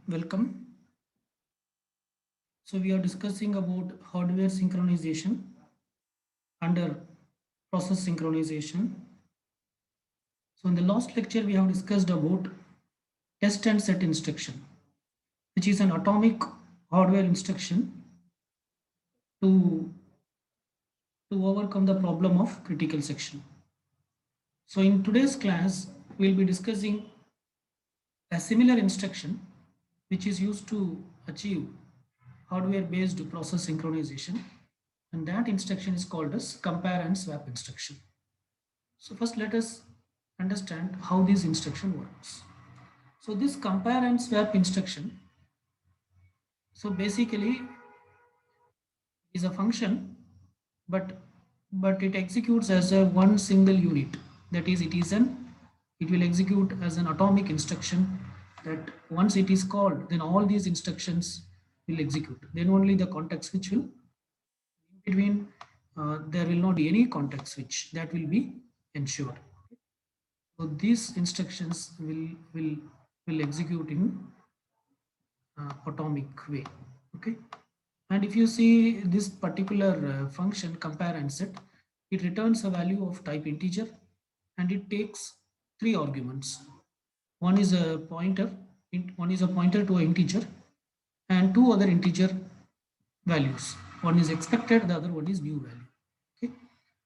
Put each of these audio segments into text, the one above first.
Welcome. So we are discussing about hardware synchronization under process synchronization. So in the last lecture we have discussed about test and set instruction, which is an atomic hardware instruction to overcome the problem of critical section. So in today's class we will be discussing a similar instruction which is used to achieve hardware based process synchronization, and that instruction is called as compare and swap instruction. So first let us understand how this instruction works. So this compare and swap instruction, so basically is a function, but it executes as a one single unit. That is, it will execute as an atomic instruction, that once it is called, then all these instructions will execute. Then only the context switch will in between. There will not be any context switch, that will be ensured. So these instructions will execute in atomic way. Okay, and if you see this particular function compare and set, it returns a value of type integer, and it takes three arguments. One is a pointer, one is a pointer to an integer, and two other integer values. One is expected, the other one is new value. Okay,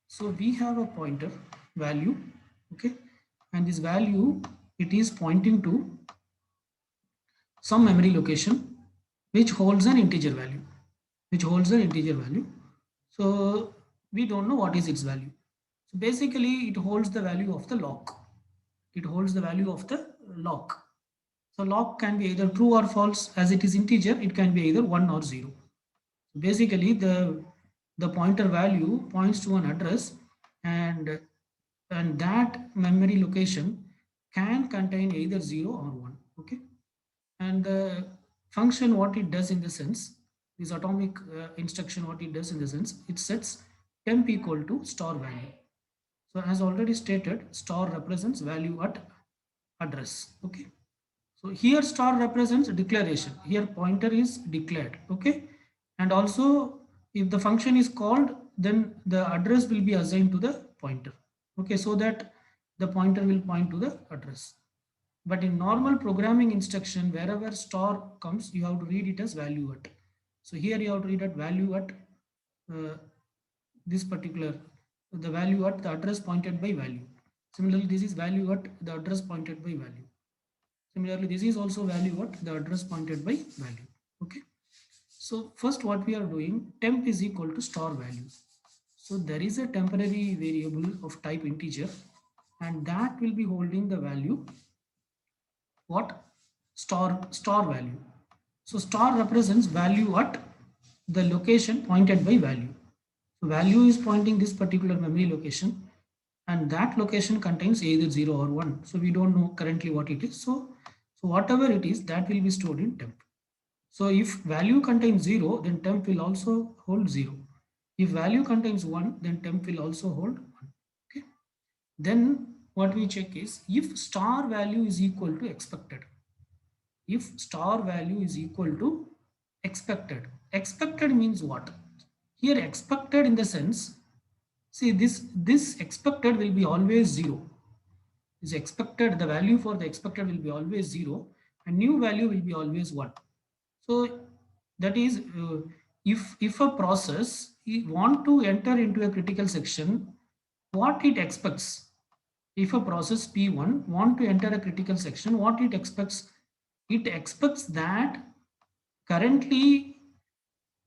so we have a pointer value. Okay, and this value, it is pointing to some memory location which holds an integer value, so we don't know what is its value. So basically it holds the value of the lock. So lock can be either true or false. As it is integer, it can be either 1 or 0. So basically the pointer value points to an address, and that memory location can contain either 0 or 1. Okay, and the function, what it does in the sense, this atomic instruction, what it does in the sense, it sets temp equal to star value. So as already stated, star represents value at address. Okay, so here star represents declaration, here pointer is declared. Okay, and also if the function is called, then the address will be assigned to the pointer. Okay, so that the pointer will point to the address. But in normal programming instruction, wherever star comes, you have to read it as value at. So here you have to read it value at uh, this particular, the value at the address pointed by value. Similarly, this is value at the address pointed by value. Similarly, this is also value at the address pointed by value. Okay. So first what we are doing, temp is equal to star value. So there is a temporary variable of type integer, and that will be holding the value what, star value. So star represents value at the location pointed by value. So value is pointing this particular memory location, and that location contains either 0 or 1. So we don't know currently what it is. So whatever it is, that will be stored in temp. So if value contains 0, then temp will also hold 0. If value contains 1, then temp will also hold 1. Okay. Then what we check is if star value is equal to expected. If star value is equal to expected. Expected means what? Here expected in the sense, see this expected will be always 0. Is expected, the value for the expected will be always 0, and new value will be always 1. So that is, if a process want to enter into a critical section, what it expects, if a process P1 want to enter a critical section, what it expects? It expects that currently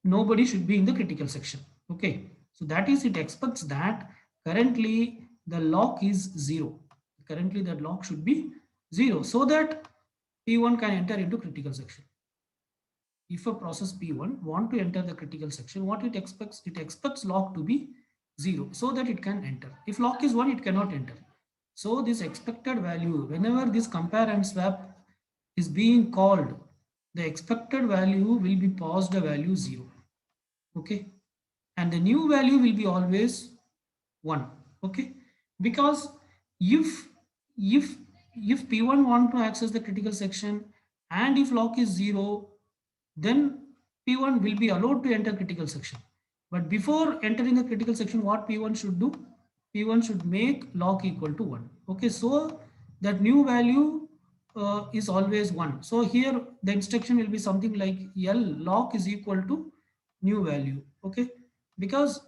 nobody should be in the critical section. Okay, so that is, it expects that currently the lock is 0. Currently that lock should be 0, so that P1 can enter into critical section. If a process P1 want to enter the critical section, what it expects? It expects lock to be 0 so that it can enter. If lock is 1, it cannot enter. So this expected value, whenever this compare and swap is being called, the expected value will be passed a value 0. Okay, and the new value will be always 1. Okay, because if if P1 want to access the critical section, and if lock is 0, then P1 will be allowed to enter critical section. But before entering the critical section, what P1 should do? P1 should make lock equal to 1. Okay, so that new value is always 1. So here the instruction will be something like L lock is equal to new value. Okay, because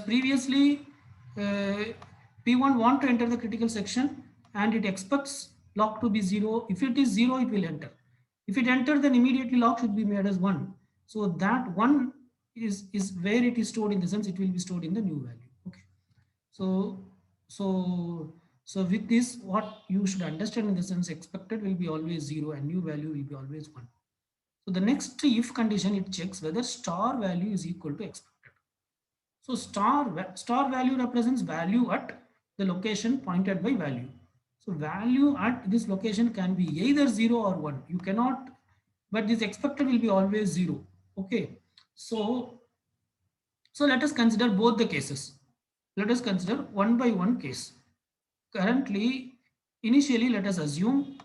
previously uh, P1 want to enter the critical section and it expects lock to be 0. If it is 0, it will enter. If it enter, then immediately lock should be made as 1. So that 1 is where it is stored, in the sense it will be stored in the new value. Okay. So so so with this, what you should understand, in the sense expected will be always 0 and new value will be always 1. So the next if condition, it checks whether star value is equal to expected. So star value represents value at the location pointed by value. So value at this location can be either 0 or 1. You cannot, but this expected will be always 0. Okay. So let us consider both the cases. Let us consider one by one case. Currently, initially, let us assume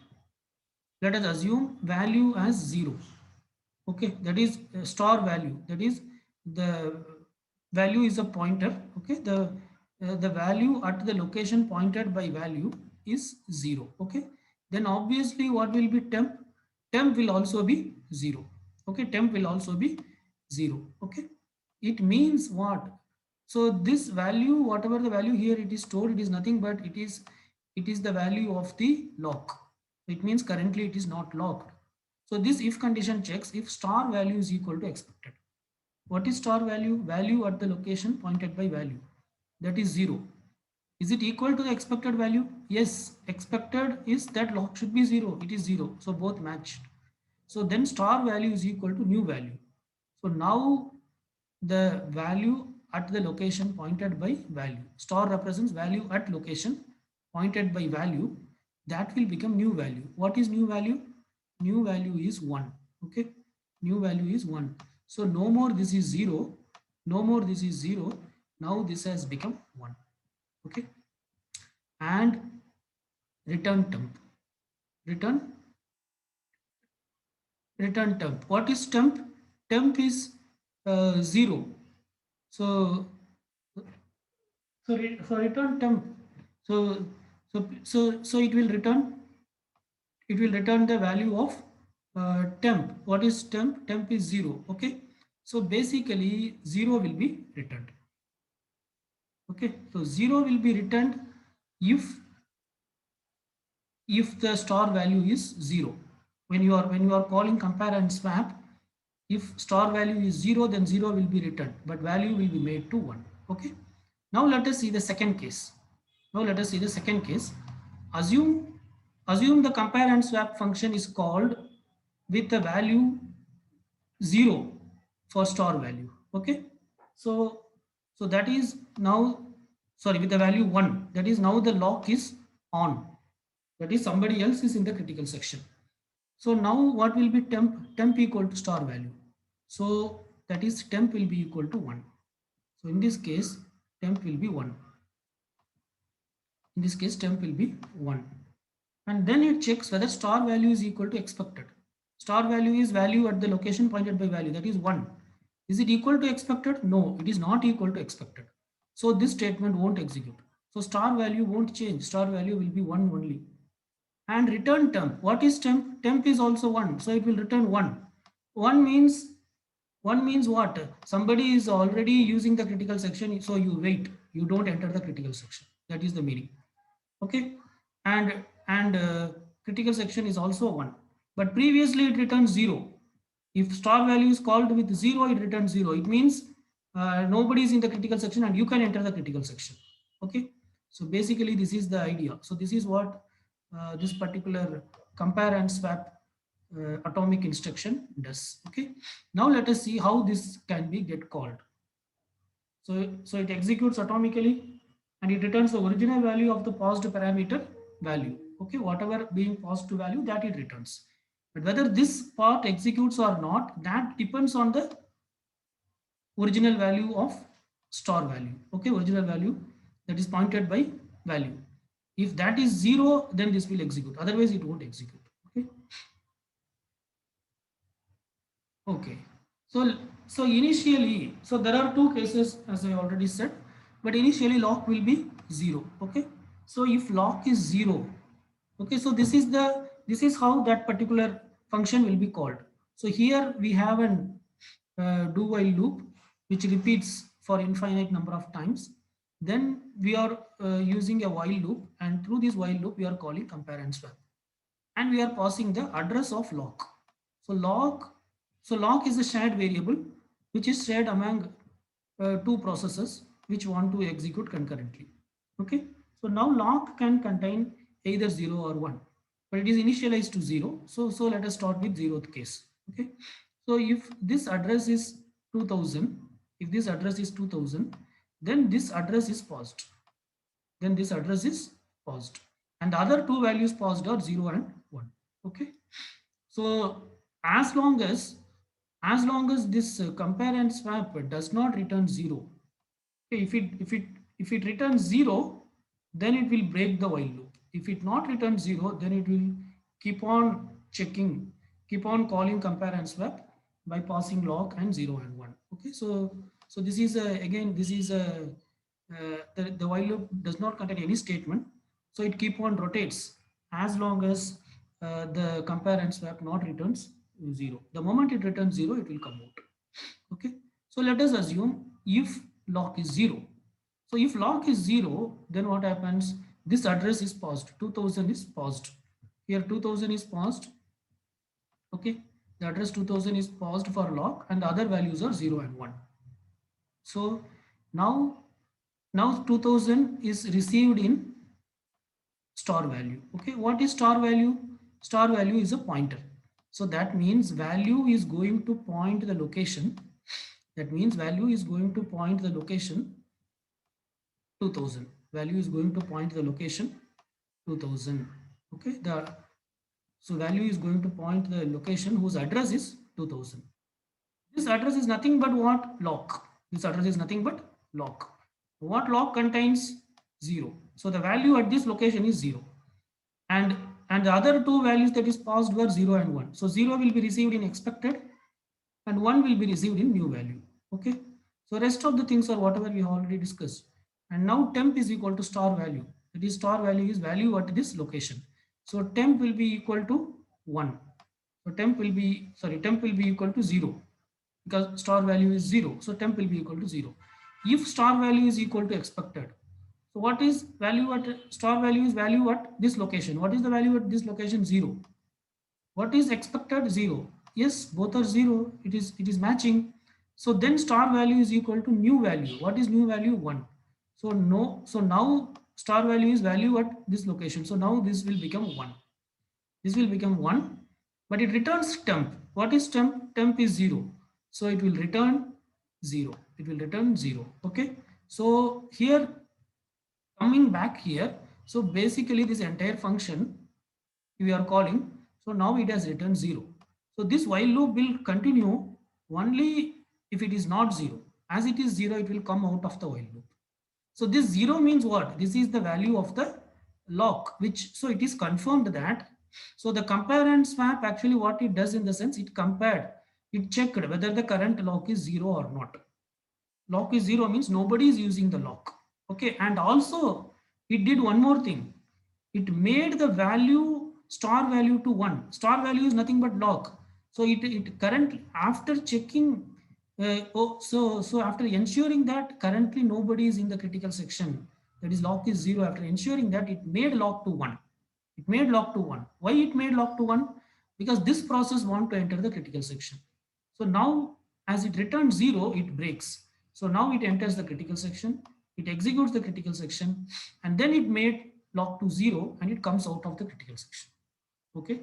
value as 0. Okay, that is star value, that is the value is a pointer. Okay, the value at the location pointed by value is 0. Okay, then obviously what will be temp will also be 0. Okay, temp will also be 0. Okay, it means what? So this value, whatever the value here it is stored, it is nothing but it is the value of the lock. It means currently it is not locked. So this if condition checks if star value is equal to expected. What is star value? Value at the location pointed by value. That is 0. Is it equal to the expected value? Yes. Expected is that lock should be 0. It is 0. So both matched. So then star value is equal to new value. So now the value at the location pointed by value. Star represents value at location pointed by value. That will become new value. What is new value? New value is 1. Okay. New value is 1. So no more this is 0. No more this is 0. Now this has become 1. Okay. And return temp. Return temp. What is temp? Temp is 0. So return temp. So it will return the value of temp. What is temp? Temp is 0. Okay. So basically 0 will be returned. Okay. So 0 will be returned if the star value is 0. When you are calling compare and swap, if star value is 0, then 0 will be returned, but value will be made to 1. Okay. Now let us see the second case. Assume the compare and swap function is called with the value 0 for star value. Okay. So that is now, sorry, with the value 1, that is now the lock is on, that is somebody else is in the critical section. So now what will be temp equal to star value. So that is temp will be equal to 1. So in this case temp will be 1. In this case temp will be 1. And then it checks whether star value is equal to expected. Star value is value at the location pointed by value, that is 1. Is it equal to expected? No, it is not equal to expected. So this statement won't execute. So star value won't change. Star value will be 1 only. And return temp. What is temp? Temp is also 1. So it will return 1. 1 means what? Somebody is already using the critical section, so you wait. You don't enter the critical section. That is the meaning. Okay. And critical section is also 1. But previously it returns 0. If star value is called with 0, it returns 0. It means nobody is in the critical section and you can enter the critical section. Okay. So basically this is the idea. So this is what this particular compare and swap atomic instruction does. Okay. Now let us see how this can be get called. So it executes atomically and it returns the original value of the paused parameter value. Okay, whatever being paused to value, that it returns. But whether this part executes or not, that depends on the original value of star value. Okay, original value that is pointed by value. If that is 0, then this will execute. Otherwise, it won't execute. Okay. Okay. So so initially, so there are two cases as I already said, but initially lock will be 0. Okay. So if lock is 0, okay, so this is how that particular function will be called. So here we have an do while loop which repeats for infinite number of times. Then we are using a while loop, and through this while loop we are calling compare and swap, and we are passing the address of lock. So lock is a shared variable which is shared among two processes which want to execute concurrently. Okay. So now lock can contain either 0 or 1, but it is initialized to 0. So let us start with 0th case. Okay. So if this address is 2000, if this address is 2000, then this address is paused. Then this address is paused. And the other two values paused are 0 and 1. Okay. So as long as this compare and swap does not return 0, okay, if it returns 0, then it will break the while loop. If it not returns 0, then it will keep on checking, keep on calling compare and swap by passing log and 0 and 1. Okay, so this is a, again this is a the while loop does not contain any statement, so it keep on rotates as long as the compare and swap not returns 0. The moment it returns 0, it will come out. Okay, so let us assume if lock is 0. So if lock is 0, then what happens? This address is paused. 2000 is paused. Here 2000 is paused. Okay, the address 2000 is paused for lock, and the other values are 0 and 1. So now now 2000 is received in star value. Okay, what is star value? Star value is a pointer. So that means value is going to point the location. That means value is going to point the location 2000. Value is going to point the location 2000. Okay, so value is going to point the location whose address is 2000. This address is nothing but what? Lock. This address is nothing but lock. What lock contains? 0. So the value at this location is 0. And the other two values that is passed were 0 and 1. So 0 will be received in expected, and 1 will be received in new value. Okay. So rest of the things are whatever we already discussed. And now temp is equal to star value. That is star value is value at this location. So temp will be equal to 1. So temp will be equal to 0 because star value is 0. So temp will be equal to 0. If star value is equal to expected, so what is value at star value is value at this location. What is the value at this location? 0. What is expected? 0. Yes, both are 0. It is matching. So then star value is equal to new value. What is new value? 1. So no, so now star value is value at this location. So now this will become 1. This will become 1, but it returns temp. What is temp? Temp is 0. So it will return 0. It will return 0. Okay. So here, coming back here, so basically this entire function we are calling, so now it has returned 0. So this while loop will continue only if it is not 0. As it is 0, it will come out of the while loop. So this 0 means what? This is the value of the lock, which, so it is confirmed that, so the compare and swap actually what it does in the sense, it compared, it checked whether the current lock is 0 or not. Lock is 0 means nobody is using the lock. Okay, and also it did one more thing. It made the value star value to 1. Star value is nothing but lock. So it currently after checking, so after ensuring that currently nobody is in the critical section, that is lock is 0, after ensuring that, it made lock to 1. It made lock to 1. Why it made lock to 1? Because this process want to enter the critical section. So now as it returns 0, it breaks. So now it enters the critical section, it executes the critical section, and then it made lock to 0 and it comes out of the critical section. Okay.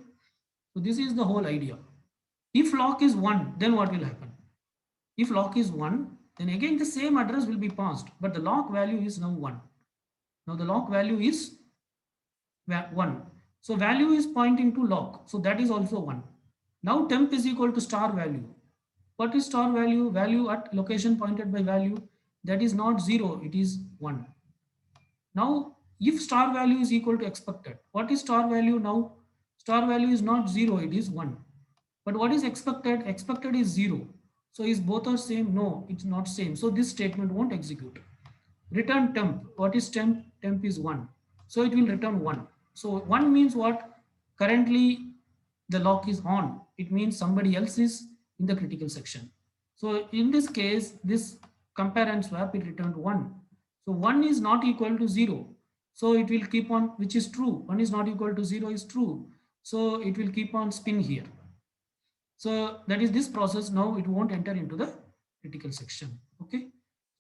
So this is the whole idea. If lock is 1, then what will happen? If lock is 1, then again the same address will be passed, but the lock value is now 1. Now the lock value is 1. So value is pointing to lock. So that is also 1. Now temp is equal to star value. What is star value? Value at location pointed by value. That is not 0, it is 1. Now if star value is equal to expected, what is star value now? Star value is not 0, it is 1. But what is expected? Expected is 0. So is both are same? No, it's not same. So this statement won't execute. Return temp. What is temp? Temp is 1. So it will return 1. So 1 means what? Currently the lock is on. It means somebody else is in the critical section. So in this case, this compare and swap, it returned 1. So 1 is not equal to 0. So it will keep on, which is true. 1 is not equal to 0 is true. So it will keep on spin here. So that is this process. Now it won't enter into the critical section. Okay.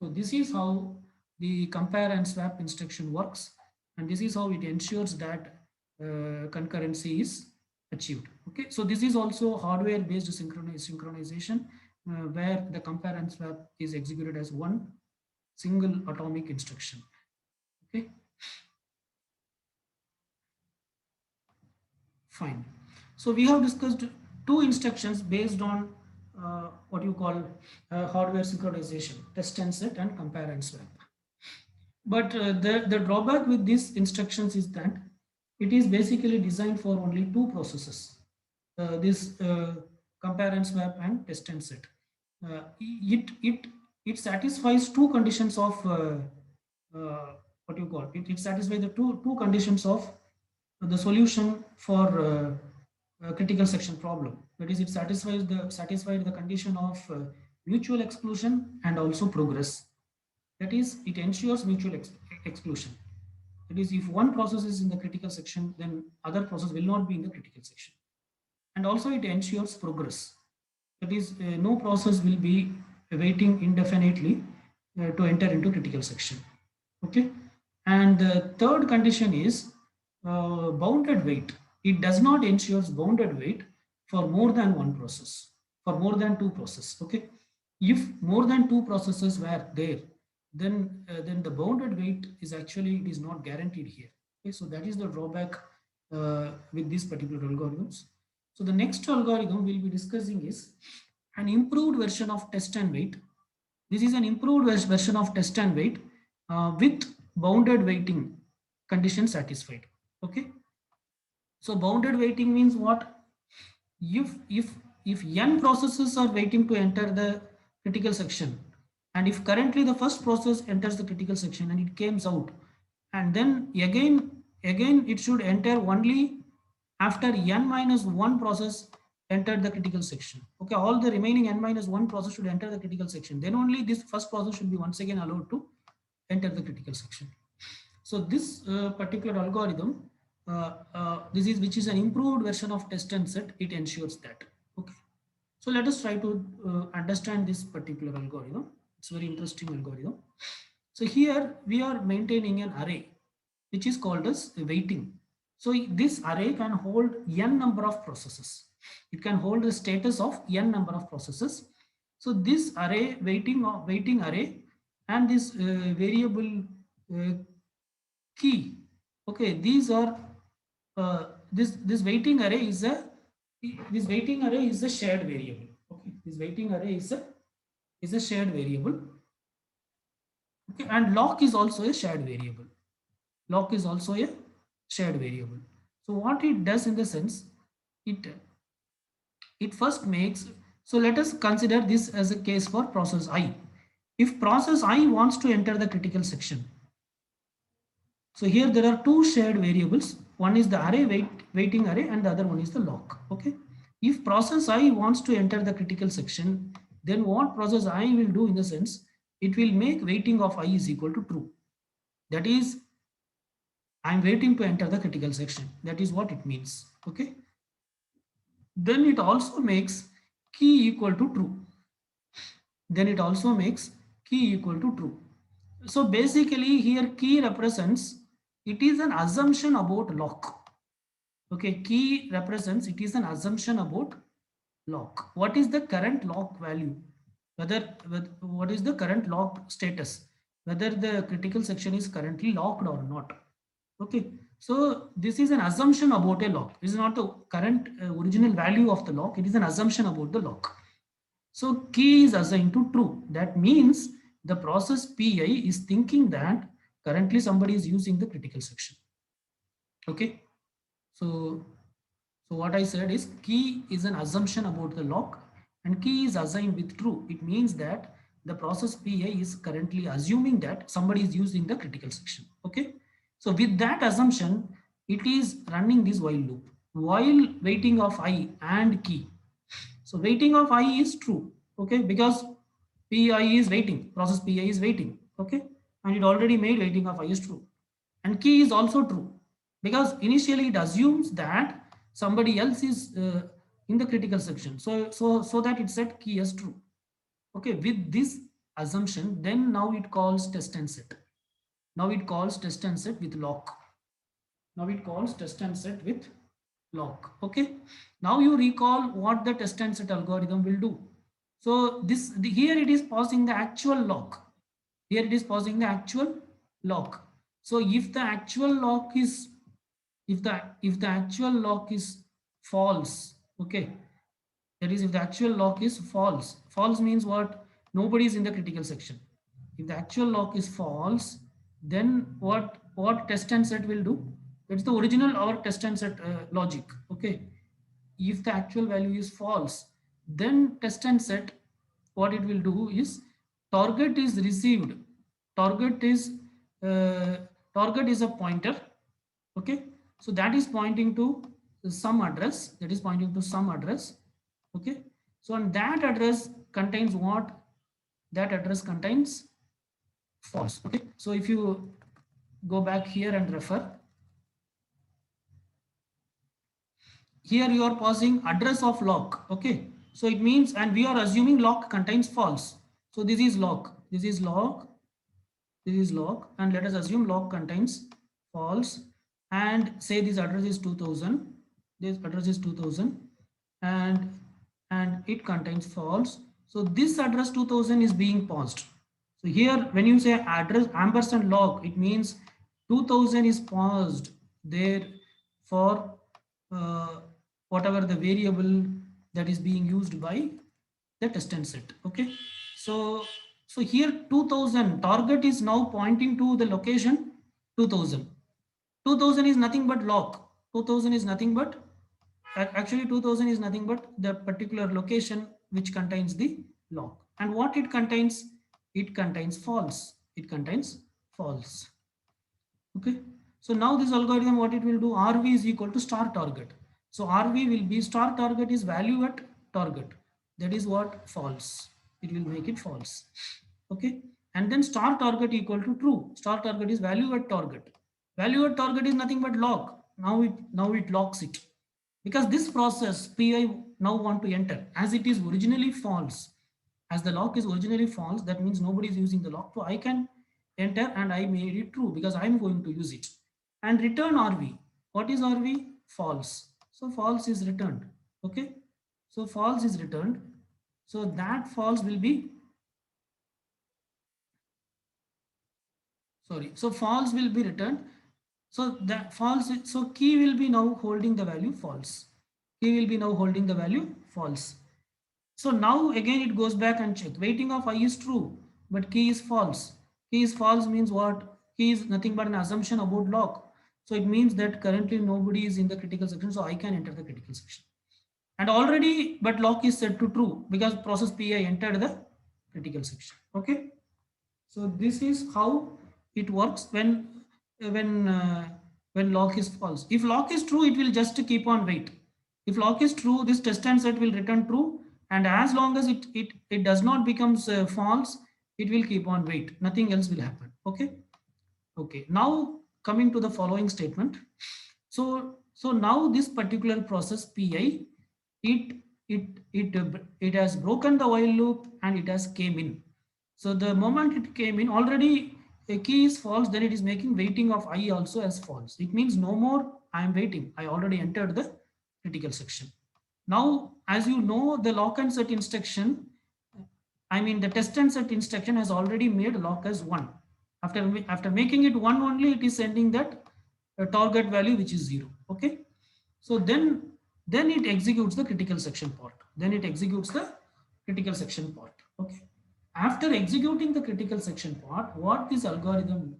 So this is how the compare and swap instruction works. And this is how it ensures that concurrency is achieved. Okay. So this is also hardware based synchronization where the compare and swap is executed as one single atomic instruction. Okay. Fine. So we have discussed two instructions based on what you call hardware synchronization, test and set and compare and swap. But the drawback with these instructions is that it is basically designed for only two processes. This compare and swap and test and set. It satisfies two conditions of what you call it. It satisfies the two conditions of the solution for critical section problem. That is, it satisfied the condition of mutual exclusion and also progress. That is, it ensures mutual exclusion. That is, if one process is in the critical section, then other process will not be in the critical section. And also it ensures progress. That is, no process will be waiting indefinitely to enter into critical section. Okay. And the third condition is bounded wait. It does not ensure bounded wait for more than one process, for more than two processes. Okay. If more than two processes were there, then the bounded wait is actually, it is not guaranteed here. Okay. So that is the drawback with these particular algorithms. So the next algorithm we'll be discussing is an improved version of test and wait. This is an improved version of test and wait with bounded waiting condition satisfied. Okay. So bounded waiting means what? If n processes are waiting to enter the critical section, and if currently the first process enters the critical section and it comes out, and then again it should enter only after n minus 1 process entered the critical section. Okay, all the remaining n minus 1 process should enter the critical section. Then only this first process should be once again allowed to enter the critical section. So this particular algorithm, this is which is an improved version of test and set. It ensures that. Okay. So let us try to understand this particular algorithm. It's a very interesting algorithm. So here we are maintaining an array, which is called as waiting. So this array can hold n number of processes. It can hold the status of n number of processes. So this array, waiting array, and this variable key. Okay, these are this waiting array is a shared variable. Okay, this waiting array is a shared variable. Okay, and lock is also a shared variable. Lock is also a shared variable. So what it does in the sense, it first makes, so let us consider this as a case for process I. If process I wants to enter the critical section, so here there are two shared variables. One is the array waiting array and the other one is the lock. Okay. If process I wants to enter the critical section, then what process I will do in the sense, it will make waiting of I is equal to true. That is, I'm waiting to enter the critical section. That is what it means. Okay. Then it also makes key equal to true. Then it also makes key equal to true. So basically here key represents, it is an assumption about lock. Okay, key represents, it is an assumption about lock. What is the current lock value? What is the current lock status? Whether the critical section is currently locked or not. Okay, so this is an assumption about a lock. This is not the current original value of the lock. It is an assumption about the lock. So key is assigned to true. That means the process PI is thinking that currently somebody is using the critical section. Okay. So So what I said is key is an assumption about the lock and key is assigned with true. It means that the process PI is currently assuming that somebody is using the critical section. Okay. So with that assumption, it is running this while loop while waiting of I and key. So waiting of I is true. Okay. Because PI is waiting, process PI is waiting. Okay. And it already made waiting of I is true. And key is also true because initially it assumes that somebody else is in the critical section, so that it set key as true. Okay, with this assumption, then now it calls test and set. Now it calls test and set with lock. Now it calls test and set with lock. Okay, now you recall what the test and set algorithm will do. So here it is pausing the actual lock. Here it is pausing the actual lock. So if the actual lock is, if the actual lock is false, okay, that is if the actual lock is false. False means what? Nobody is in the critical section. If the actual lock is false, then what test and set will do? It's the original or test and set logic. Okay, if the actual value is false, then test and set, what it will do is target is received. Target is uh, target is a pointer. Okay, so that is pointing to some address, that is pointing to some address. Okay, so and that address contains what? That address contains false. Okay, so if you go back here and refer, here you are passing address of lock. Okay, so it means, and we are assuming lock contains false. So this is lock, this is lock, this is lock, and let us assume lock contains false, and say this address is 2000, this address is 2000, and it contains false. So this address 2000 is being paused. So here when you say address ampersand log, it means 2000 is paused there for uh, whatever the variable that is being used by the test and set. Okay, so here 2000 target is now pointing to the location 2000. 2000 is nothing but lock. 2000 is nothing but, actually 2000 is nothing but the particular location which contains the lock. And what it contains? It contains false. It contains false. Okay, so now this algorithm, what it will do, RV is equal to star target. So RV will be, star target is value at target, that is what? False. It will make it false. Okay, and then star target equal to true. Star target is value at target. Value at target is nothing but lock. Now it locks it, because this process PI now want to enter, as it is originally false. As the lock is originally false, that means nobody is using the lock. So I can enter and I made it true because I'm going to use it. And return RV. What is RV? False. So false is returned. Okay. So false is returned. So that false will be, sorry, so false will be returned. So that false, so key will be now holding the value false. Key will be now holding the value false. So now again it goes back and check. Waiting of I is true, but key is false. Key is false means what? Key is nothing but an assumption about lock. So it means that currently nobody is in the critical section, so I can enter the critical section. And already, but lock is set to true because process PI entered the critical section. Okay. So this is how it works when uh, when lock is false. If lock is true, it will just keep on wait. If lock is true, this test and set will return true, and as long as it does not becomes false, it will keep on wait. Nothing else will happen. Okay. Okay. Now coming to the following statement. So now this particular process PI, it it has broken the while loop and it has came in. So the moment it came in, already a key is false, then it is making waiting of I also as false. It means no more I am waiting. I already entered the critical section. Now, as you know, the lock and set instruction, I mean the test and set instruction has already made lock as 1. After making it 1 only, it is sending that target value which is 0. Okay. So then it executes the critical section part. Then it executes the critical section part. Okay. After executing the critical section part, what this algorithm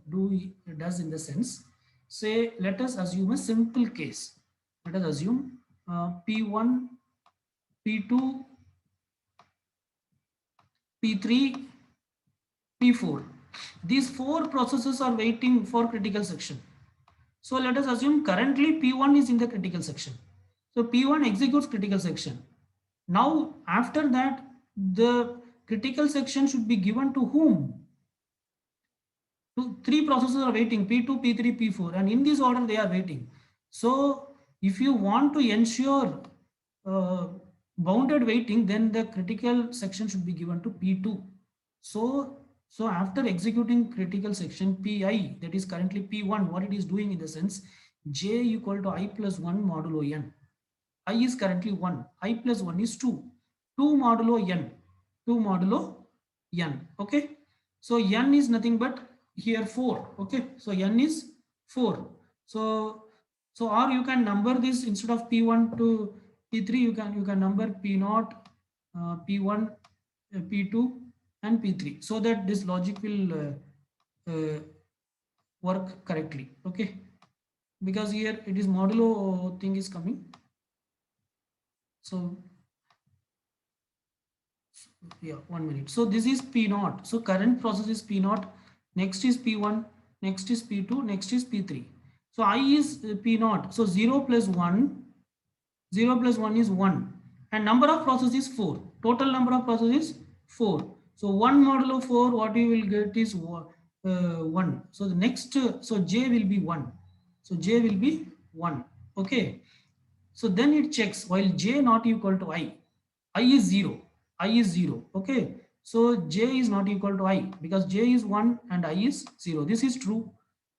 does in the sense, say, let us assume a simple case. Let us assume P1, P2, P3, P4. These four processes are waiting for critical section. So let us assume currently P1 is in the critical section. So P1 executes critical section. Now after that, the critical section should be given to whom? Three processes are waiting, P2, P3, P4, and in this order they are waiting. So if you want to ensure uh, bounded waiting, then the critical section should be given to P2. So, so after executing critical section Pi, that is currently P1, what it is doing in the sense, j equal to I plus 1 modulo n. I is currently 1, I plus 1 is 2, 2 modulo n, 2 modulo n, okay. So n is nothing but here 4, okay. So n is 4. So or you can number this, instead of p1 to p3, you can number p0, p1, p2 and p3, so that this logic will work correctly, okay. Because here it is modulo thing is coming. So yeah, 1 minute. So this is p naught. So current process is p naught, next is p1, next is p2, next is p3. So I is p naught. So 0 plus 1, 0 plus 1 is 1, and number of process is 4. Total number of process is 4. So 1 modulo 4, what you will get is 1. So the next, so j will be 1. So j will be 1, okay. So then it checks, while j not equal to I is 0, I is 0, okay. So j is not equal to I, because j is 1 and I is 0. This is true.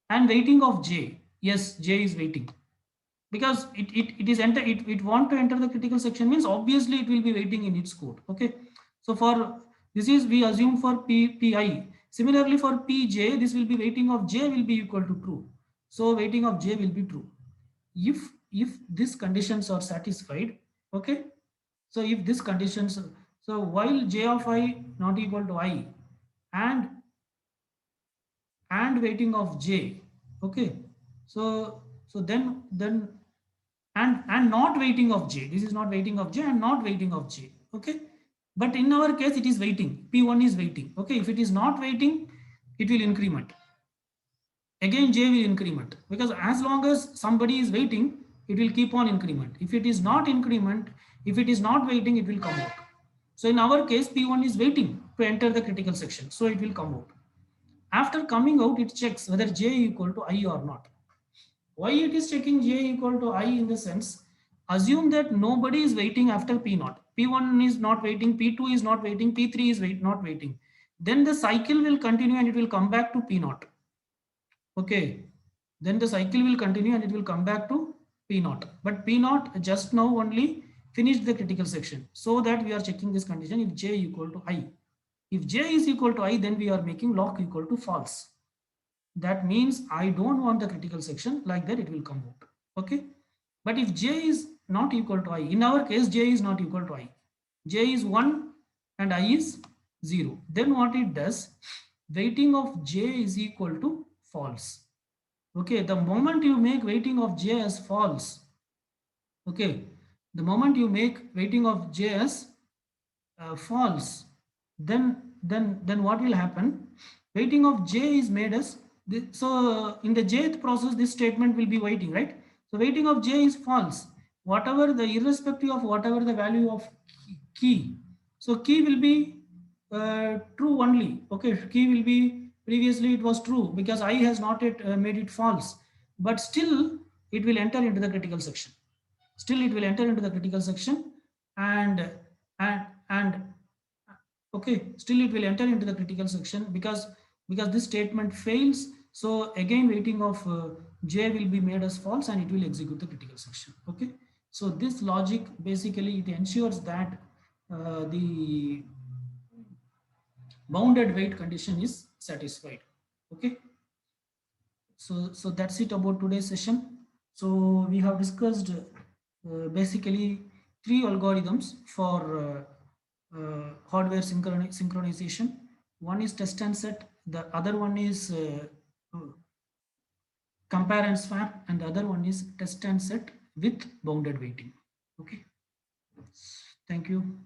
And waiting of j, yes, j is waiting, because it is enter, it want to enter the critical section, means obviously it will be waiting in its code, okay. So for this is, we assume for pi. Similarly for pj, this will be waiting of j will be equal to true. So waiting of j will be true if these conditions are satisfied, okay. So if these conditions, so while j of I not equal to I, and waiting of j, okay. So then and not waiting of j, this is not waiting of j and not waiting of j, okay. But in our case it is waiting, p1 is waiting, okay. If it is not waiting, it will increment, again j will increment, because as long as somebody is waiting, it will keep on increment. If it is not increment, if it is not waiting, it will come out. So in our case, p1 is waiting to enter the critical section, so it will come out. After coming out, it checks whether j equal to I or not. Why it is checking j equal to I? In the sense, assume that nobody is waiting after p0, p1 is not waiting, p2 is not waiting, p3 is not waiting, then the cycle will continue and it will come back to p0, okay. Then the cycle will continue and it will come back to p naught, but p naught just now only finished the critical section, so that we are checking this condition if j equal to I. If j is equal to I, then we are making lock equal to false. That means I don't want the critical section, like that it will come out, okay. But if j is not equal to I, in our case j is not equal to I, j is 1 and I is 0, then what it does, waiting of j is equal to false. Okay, the moment you make waiting of j as false, okay, the moment you make waiting of j as false, then what will happen? Waiting of j is made as so in the jth process, this statement will be waiting, right? So waiting of j is false. Whatever the, irrespective of whatever the value of key, so key will be true only. Okay, key will be, previously it was true because I has not yet made it false, but still it will enter into the critical section. Still it will enter into the critical section, and and okay, still it will enter into the critical section, because this statement fails. So again waiting of j will be made as false and it will execute the critical section, okay. So this logic basically it ensures that the bounded wait condition is satisfied, okay. So that's it about today's session. So we have discussed basically three algorithms for hardware synchronization. One is test and set, the other one is compare and swap, and the other one is test and set with bounded waiting. Thank you.